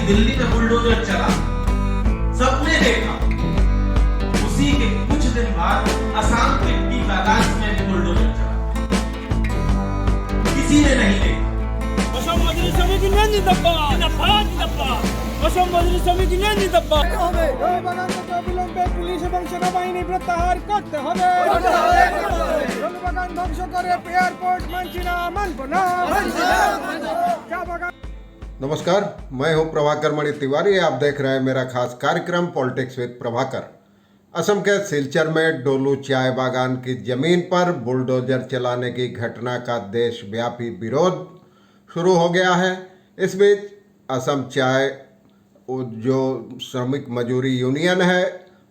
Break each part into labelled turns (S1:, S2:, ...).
S1: दिल्ली में बुलडोजर चला, सबने देखा। उसी के कुछ दिन बाद असम के टी बागान में भी बुलडोजर चला, किसी ने नहीं देखा।
S2: असम मजलिस समिति जिंदाबाद। असम मजलिस समिति जिंदाबाद।
S3: অবিলম্বে পুলিশ এবং সেনাবাহিনী প্রত্যাহার করতে হবে। জল বাগান ধ্বংস করে এয়ারपोर्ट मानছি না, মানব না। চা বাগান।
S4: नमस्कार, मैं हूं प्रभाकर मणि तिवारी। आप देख रहे हैं मेरा खास कार्यक्रम पॉलिटिक्स विद प्रभाकर। असम के सिलचर में डोलू चाय बागान की जमीन पर बुलडोजर चलाने की घटना का देशव्यापी विरोध शुरू हो गया है। इस बीच असम चाय जो श्रमिक मजदूरी यूनियन है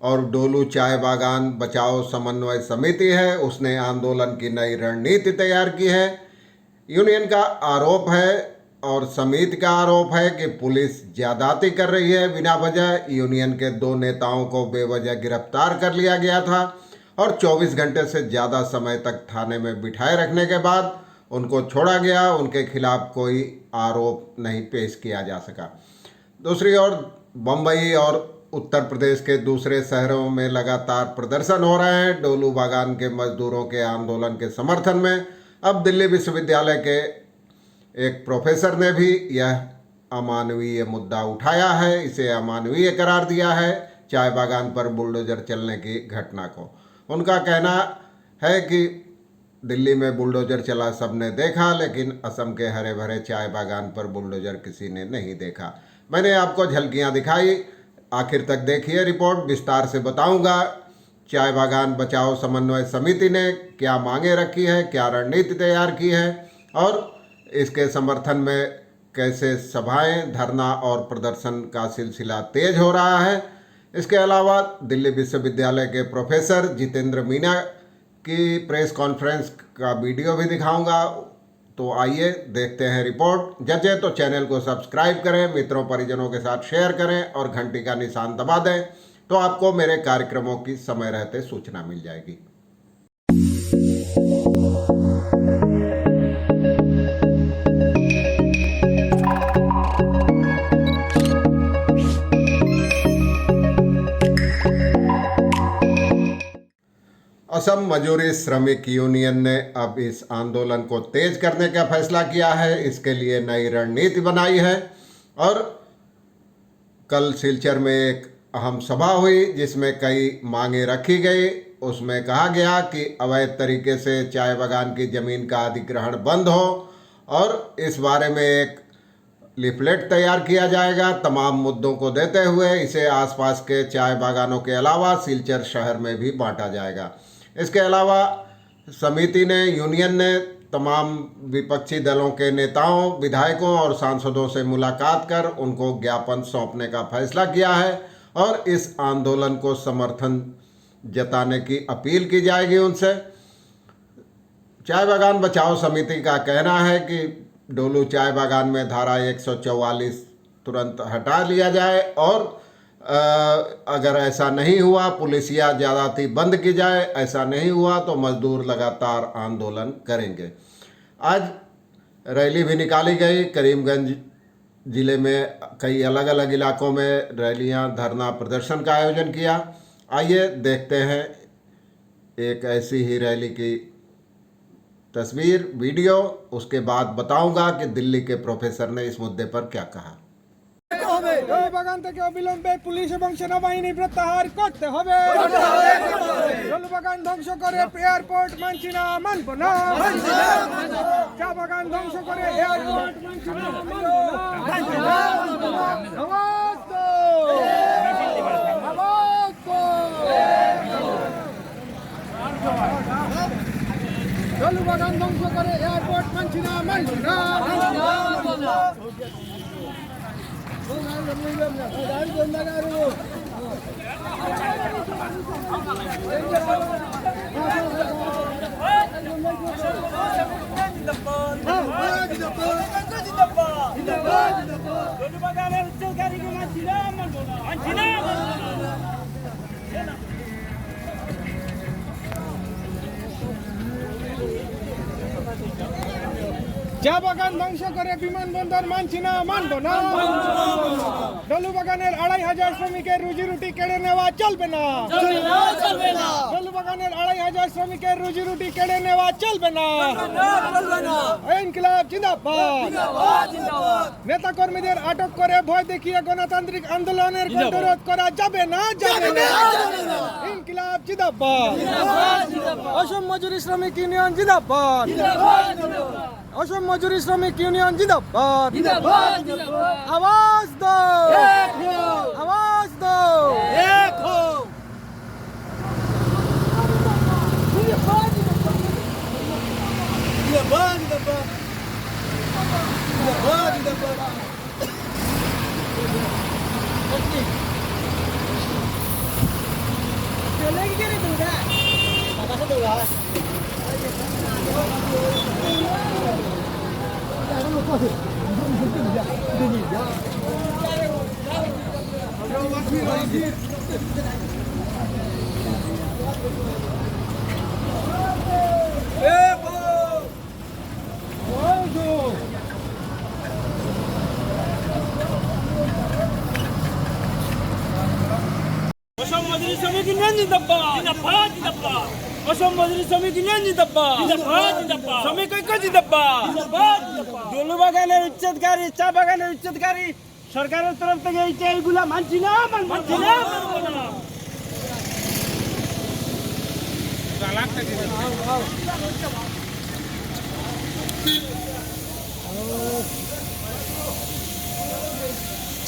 S4: और डोलू चाय बागान बचाओ समन्वय समिति है, उसने आंदोलन की नई रणनीति तैयार की है। यूनियन का आरोप है और समिति का आरोप है कि पुलिस ज्यादती कर रही है बिना वजह। यूनियन के 2 नेताओं को बेवजह गिरफ्तार कर लिया गया था और 24 घंटे से ज़्यादा समय तक थाने में बिठाए रखने के बाद उनको छोड़ा गया। उनके खिलाफ कोई आरोप नहीं पेश किया जा सका। दूसरी ओर बम्बई और उत्तर प्रदेश के दूसरे शहरों में लगातार प्रदर्शन हो रहे हैं डोलू बागान के मजदूरों के आंदोलन के समर्थन में। अब दिल्ली विश्वविद्यालय के एक प्रोफेसर ने भी यह अमानवीय मुद्दा उठाया है, इसे अमानवीय करार दिया है चाय बागान पर बुलडोजर चलने की घटना को। उनका कहना है कि दिल्ली में बुलडोजर चला सबने देखा, लेकिन असम के हरे भरे चाय बागान पर बुलडोजर किसी ने नहीं देखा। मैंने आपको झलकियां दिखाई, आखिर तक देखिए रिपोर्ट, विस्तार से बताऊंगा चाय बागान बचाओ समन्वय समिति ने क्या मांगे रखी है, क्या रणनीति तैयार की है और इसके समर्थन में कैसे सभाएं, धरना और प्रदर्शन का सिलसिला तेज हो रहा है। इसके अलावा दिल्ली विश्वविद्यालय के प्रोफेसर जितेंद्र मीना की प्रेस कॉन्फ्रेंस का वीडियो भी दिखाऊंगा। तो आइए देखते हैं रिपोर्ट। जचे तो चैनल को सब्सक्राइब करें, मित्रों परिजनों के साथ शेयर करें और घंटी का निशान दबा दें, तो आपको मेरे कार्यक्रमों की समय रहते सूचना मिल जाएगी। असम मजदूरी श्रमिक यूनियन ने अब इस आंदोलन को तेज करने का फैसला किया है। इसके लिए नई रणनीति बनाई है और कल सिलचर में एक अहम सभा हुई जिसमें कई मांगे रखी गई। उसमें कहा गया कि अवैध तरीके से चाय बागान की ज़मीन का अधिग्रहण बंद हो और इस बारे में एक लिफलेट तैयार किया जाएगा। तमाम मुद्दों को देते हुए इसे आसपास के चाय बागानों के अलावा सिलचर शहर में भी बांटा जाएगा। इसके अलावा समिति ने, यूनियन ने तमाम विपक्षी दलों के नेताओं, विधायकों और सांसदों से मुलाकात कर उनको ज्ञापन सौंपने का फैसला किया है और इस आंदोलन को समर्थन जताने की अपील की जाएगी उनसे। चाय बागान बचाओ समिति का कहना है कि डोलू चाय बागान में धारा 144 तुरंत हटा लिया जाए और अगर ऐसा नहीं हुआ, पुलिसिया ज्यादती बंद की जाए। ऐसा नहीं हुआ तो मजदूर लगातार आंदोलन करेंगे। आज रैली भी निकाली गई। करीमगंज जिले में कई अलग अलग इलाकों में रैलियां, धरना, प्रदर्शन का आयोजन किया। आइए देखते हैं एक ऐसी ही रैली की तस्वीर, वीडियो। उसके बाद बताऊंगा कि दिल्ली के प्रोफेसर ने इस मुद्दे पर क्या कहा।
S3: জল বাগান থেকে অবিলম্বে পুলিশ এবং সেনাবাহিনী প্রত্যাহার করতে হবে। জল বাগান ধ্বংস করে এয়ারपोर्ट মানছি না, মানব না। চা বাগান ধ্বংস করে এয়ারपोर्ट মানছি না, মানব না। আওয়াজ দো, আওয়াজ দো। জল বাগান ধ্বংস করে এয়ারपोर्ट মানছি না, মানব না। চা বাগান ধ্বংস করে বিমানবন্দর মানছি না, মানবো না। ডলু বাগানের 2500 শ্রমিকের রুজি রুটি কেড়ে নেওয়া চলবে না। ডলু বাগানের 2500 শ্রমিকের রুজি রুটি কেড়ে নেওয়া চলবে না। ইনকিলাব জিন্দাবাদ। নেতা কর্মীদের আটক করে ভয় দেখিয়ে গণতান্ত্রিক আন্দোলনের গতিরোধ করা যাবে না, যাবে না। ইনকিলাব জিন্দাবাদ। অসম মজুরি শ্রমিক ইউনিয়ন জিন্দাবাদ। অসম মজুরি শ্রমিক ইউনিয়ন জিন্দাবাদ। আওয়াজ দো, আওয়াজ দো।
S2: অসম মজুরি শ্রমিক ইউনিয়ন জিন্দাবাদ, জিন্দাবাদ, জিন্দাবাদ। অসম মজুরি শ্রমিক ইউনিয়ন জিন্দাবাদ, জিন্দাবাদ, জিন্দাবাদ। শ্রমিক ঐক্য জিন্দাবাদ, জিন্দাবাদ, জিন্দাবাদ। ডলু বাগানের উচ্ছেদকারী, চা বাগানের উচ্ছেদকারী সরকারের তরফ থেকে এইগুলা মানছি না, মানছি না, মানবো না।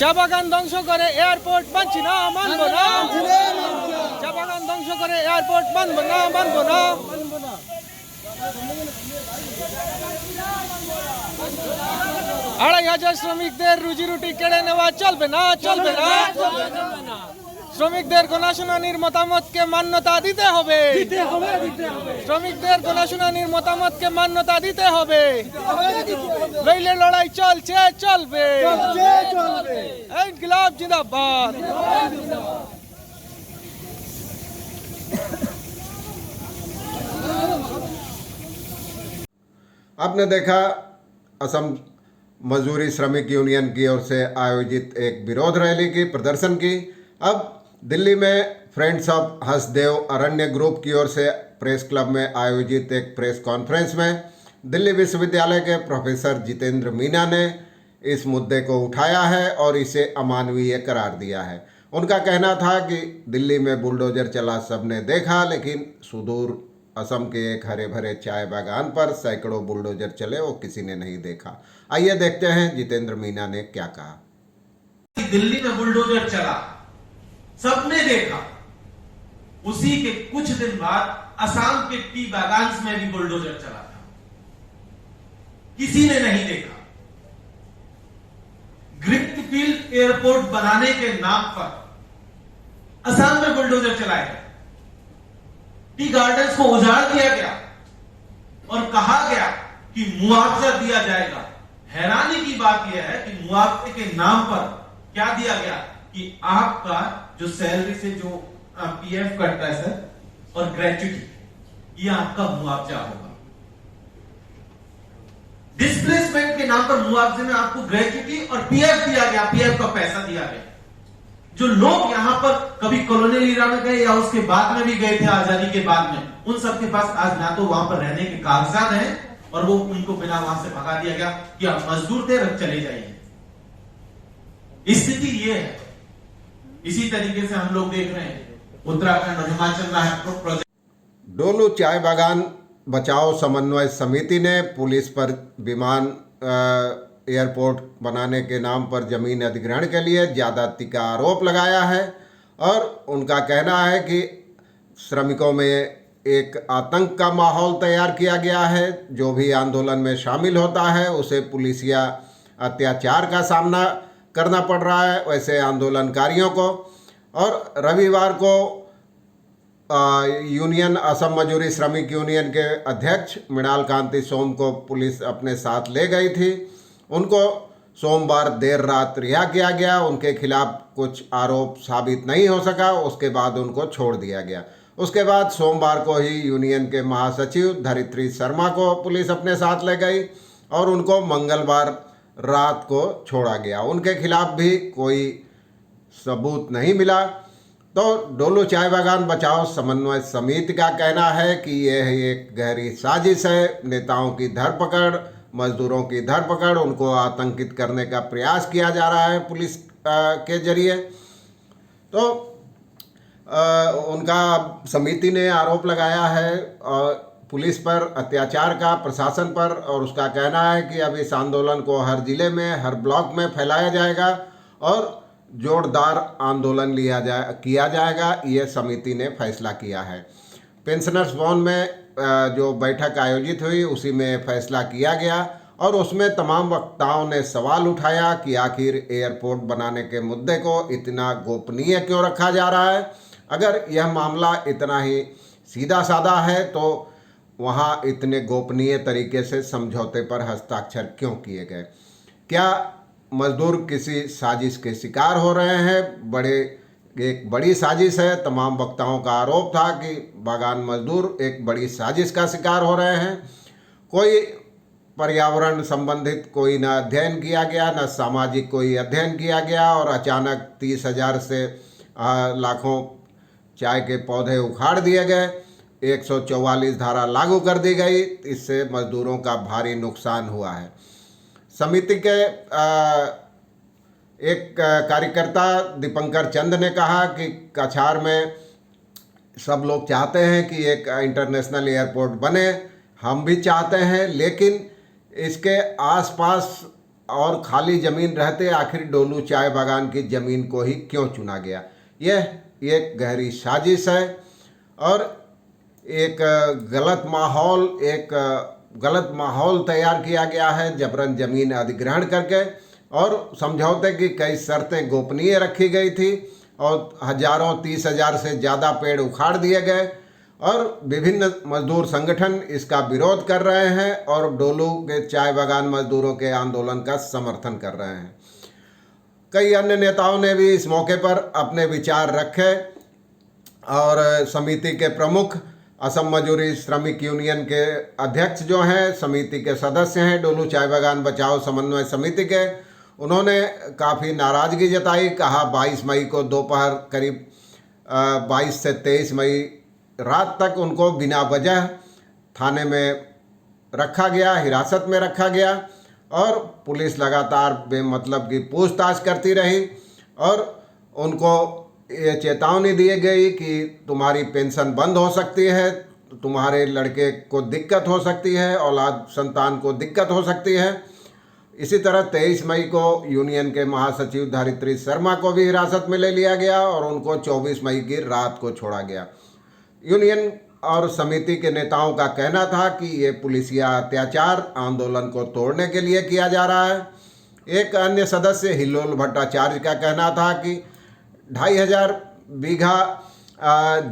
S3: চা বাগান ধ্বংস করে এয়ারপোর্ট মানছি না, মানবো না। চা বাগান ধ্বংস করে এয়ারপোর্ট মানবো না, মানবো না। 2500 শ্রমিকদের রুজি রুটি কেড়ে নেওয়া চলবে না, চলবে না। শ্রমিকদের গণশুনানির মতামতকে মান্যতা দিতে হবে। শ্রমিকদের গণশুনানির মতামতকে মান্যতা দিতে হবে। নইলে লড়াই চলছে, চলবে। ইনকিলাব জিন্দাবাদ।
S4: आपने देखा असम मजदूरी श्रमिक यूनियन की ओर से आयोजित एक विरोध रैली की, प्रदर्शन की। अब दिल्ली में friends of Hasdeo Aranya group की ओर से प्रेस क्लब में आयोजित एक प्रेस कॉन्फ्रेंस में दिल्ली विश्वविद्यालय के प्रोफेसर जितेंद्र मीना ने इस मुद्दे को उठाया है और इसे अमानवीय करार दिया है। उनका कहना था कि दिल्ली में बुलडोजर चला सबने देखा, लेकिन सुदूर असम के एक हरे भरे चाय बागान पर सैकड़ों बुलडोजर चले वो किसी ने नहीं देखा। आइए देखते हैं जितेंद्र मीना ने क्या कहा।
S1: दिल्ली में बुलडोजर चला सबने देखा, उसी के कुछ दिन बाद असम के टी बागान में भी बुलडोजर चला था, किसी ने नहीं देखा। ग्रिफिथ एयरपोर्ट बनाने के नाम पर असम में बुलडोजर चलाए गए, टी गार्डन्स को उजाड़ दिया गया और कहा गया कि मुआवजा दिया जाएगा। हैरानी की बात यह है कि मुआवजे के नाम पर क्या दिया गया कि आपका जो सैलरी से जो पीएफ कटता है सर और ग्रेच्युटी, ये आपका मुआवजा होगा। डिस्प्लेसमेंट के नाम पर मुआवजे में आपको ग्रेच्युटी और पीएफ दिया गया, पीएफ का पैसा दिया गया। जो लोग यहां पर कभी कॉलोनियल एरा में गए या उसके बाद में भी गए थे आजादी के बाद में, उन सबके पास आज ना तो वहां पर रहने के कागजात हैं और वो उनको बिना वहां से भगा दिया गया कि आप मजदूर थे, चले जाइए। स्थिति ये है। इसी तरीके से हम लोग देख रहे हैं उत्तराखंड और हिमाचल प्रोजेक्ट।
S4: डोलू चाय बागान बचाओ समन्वय समिति ने पुलिस पर विमान एयरपोर्ट बनाने के नाम पर जमीन अधिग्रहण के लिए ज्यादती का आरोप लगाया है और उनका कहना है कि श्रमिकों में एक आतंक का माहौल तैयार किया गया है। जो भी आंदोलन में शामिल होता है उसे पुलिसिया अत्याचार का सामना करना पड़ रहा है वैसे आंदोलनकारियों को। और रविवार को यूनियन असम मजदूरी श्रमिक यूनियन के अध्यक्ष मृणाल कांति सोम को पुलिस अपने साथ ले गई थी। उनको सोमवार देर रात रिहा किया गया। उनके खिलाफ कुछ आरोप साबित नहीं हो सका, उसके बाद उनको छोड़ दिया गया। उसके बाद सोमवार को ही यूनियन के महासचिव धरित्री शर्मा को पुलिस अपने साथ ले गई। और उनको मंगलवार रात को छोड़ा गया। उनके खिलाफ भी कोई सबूत नहीं मिला। तो डोलू चाय बागान बचाओ समन्वय समिति का कहना है कि यह एक गहरी साजिश है। नेताओं की धरपकड़, मजदूरों की धरपकड़, उनको आतंकित करने का प्रयास किया जा रहा है पुलिस के जरिए। तो उनका समिति ने आरोप लगाया है पुलिस पर अत्याचार का, प्रशासन पर, और उसका कहना है कि अब इस आंदोलन को हर जिले में, हर ब्लॉक में फैलाया जाएगा और जोरदार आंदोलन किया जाएगा। ये समिति ने फैसला किया है। पेंशनर्स भवन में जो बैठक आयोजित हुई उसी में फैसला किया गया और उसमें तमाम वक्ताओं ने सवाल उठाया कि आखिर एयरपोर्ट बनाने के मुद्दे को इतना गोपनीय क्यों रखा जा रहा है। अगर यह मामला इतना ही सीधा साधा है तो वहाँ इतने गोपनीय तरीके से समझौते पर हस्ताक्षर क्यों किए गए? क्या मजदूर किसी साजिश के शिकार हो रहे हैं? एक बड़ी साजिश है। तमाम वक्ताओं का आरोप था कि बागान मजदूर एक बड़ी साजिश का शिकार हो रहे हैं। कोई पर्यावरण संबंधित कोई न अध्ययन किया गया, न सामाजिक कोई अध्ययन किया गया और अचानक 30,000 से लाखों चाय के पौधे उखाड़ दिए गए। 144 धारा लागू कर दी गई। इससे मजदूरों का भारी नुकसान हुआ है। समिति के एक कार्यकर्ता दीपंकर चंद ने कहा कि कछार में सब लोग चाहते हैं कि एक इंटरनेशनल एयरपोर्ट बने, हम भी चाहते हैं, लेकिन इसके आसपास और खाली ज़मीन रहते आखिर डोलू चाय बागान की ज़मीन को ही क्यों चुना गया? यह एक गहरी साजिश है और एक गलत माहौल तैयार किया गया है जबरन ज़मीन अधिग्रहण करके, और समझौते की कई शर्तें गोपनीय रखी गई थी और 30,000 से ज़्यादा पेड़ उखाड़ दिए गए और विभिन्न मजदूर संगठन इसका विरोध कर रहे हैं और डोलू के चाय बागान मजदूरों के आंदोलन का समर्थन कर रहे हैं। कई अन्य नेताओं ने भी इस मौके पर अपने विचार रखे और समिति के प्रमुख, असम मजदूरी श्रमिक यूनियन के अध्यक्ष जो हैं, समिति के सदस्य हैं डोलू चाय बागान बचाओ समन्वय समिति के, उन्होंने काफ़ी नाराज़गी जताई। कहा 22 मई को दोपहर करीब 22 से 23 मई रात तक उनको बिना वजह थाने में रखा गया, हिरासत में रखा गया और पुलिस लगातार बेमतलब की पूछताछ करती रही और उनको ये चेतावनी दी गई कि तुम्हारी पेंशन बंद हो सकती है, तुम्हारे लड़के को दिक्कत हो सकती है, औलाद संतान को दिक्कत हो सकती है। इसी तरह 23 मई को यूनियन के महासचिव धरित्री शर्मा को भी हिरासत में ले लिया गया और उनको 24 मई की रात को छोड़ा गया। यूनियन और समिति के नेताओं का कहना था कि ये पुलिसिया अत्याचार आंदोलन को तोड़ने के लिए किया जा रहा है। एक अन्य सदस्य हिल्लोल भट्टाचार्य का कहना था कि 2,500 बीघा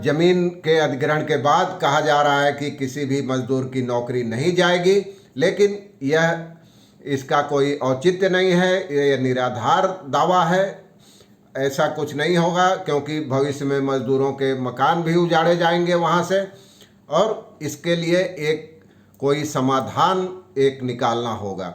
S4: जमीन के अधिग्रहण के बाद कहा जा रहा है कि किसी भी मजदूर की नौकरी नहीं जाएगी, लेकिन इसका कोई औचित्य नहीं है, यह निराधार दावा है। ऐसा कुछ नहीं होगा क्योंकि भविष्य में मजदूरों के मकान भी उजाड़े जाएंगे वहाँ से और इसके लिए कोई समाधान निकालना होगा।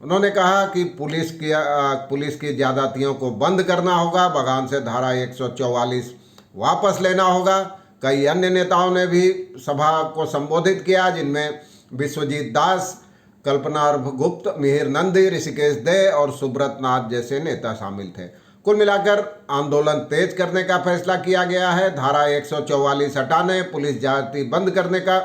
S4: उन्होंने कहा कि पुलिस की ज्यादतियों को बंद करना होगा, बागान से धारा 144 वापस लेना होगा। कई अन्य नेताओं ने भी सभा को संबोधित किया, जिनमें विश्वजीत दास, कल्पना गुप्त, मिहिर नंदी, ऋषिकेश दे और सुब्रत नाथ जैसे नेता शामिल थे। कुल मिलाकर आंदोलन तेज करने का फैसला किया गया है। धारा 144 हटाने, पुलिस ज्यादती बंद करने का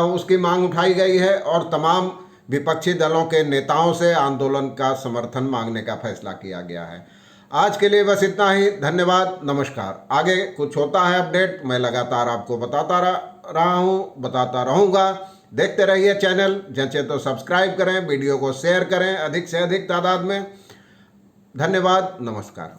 S4: उसकी मांग उठाई गई है और तमाम विपक्षी दलों के नेताओं से आंदोलन का समर्थन मांगने का फैसला किया गया है। आज के लिए बस इतना ही। धन्यवाद, नमस्कार। आगे कुछ होता है अपडेट, मैं लगातार आपको बताता रहूँगा। देखते रहिए चैनल, जैसे तो सब्सक्राइब करें, वीडियो को शेयर करें अधिक से अधिक तादाद में। धन्यवाद, नमस्कार।